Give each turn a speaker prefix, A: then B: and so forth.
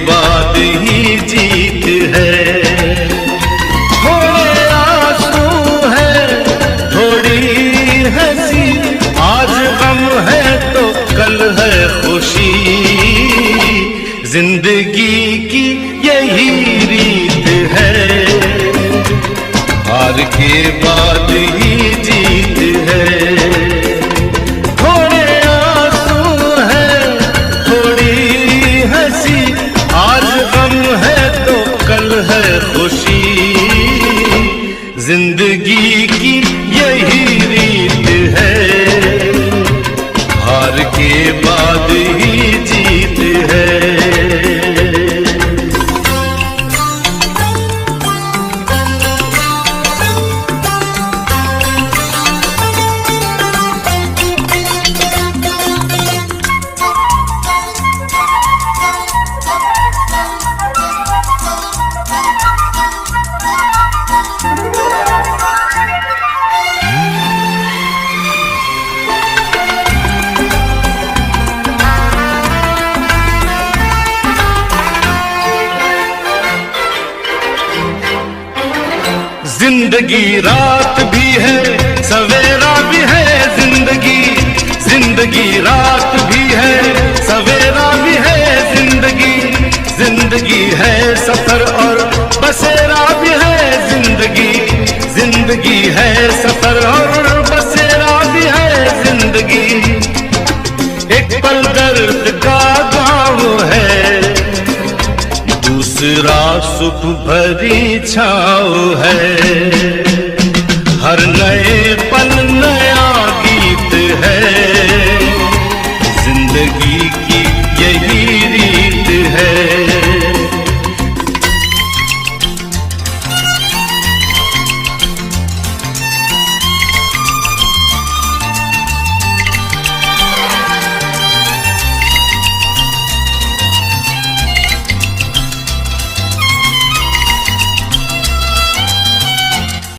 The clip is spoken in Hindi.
A: बाद ही जीत है। थोड़े आंसू है, थोड़ी हंसी, आज गम है तो कल है खुशी। जिंदगी की यही रीत है, हार के बाद ही जीत है। थोड़े आंसू है, थोड़ी हंसी, आज गम है तो कल है खुशी। जिंदगी की यही रीत है, हार के बाद ही जीत है। जिंदगी रात भी है, सवेरा भी है। जिंदगी रात भी है, सवेरा भी है। जिंदगी है सफर और बसेरा भी है। जिंदगी है सफर और बसेरा भी है। जिंदगी एक पल दर्द का गाँव है, दूसरा सुख भरी छाँव है। हर नए पल नया गीत है,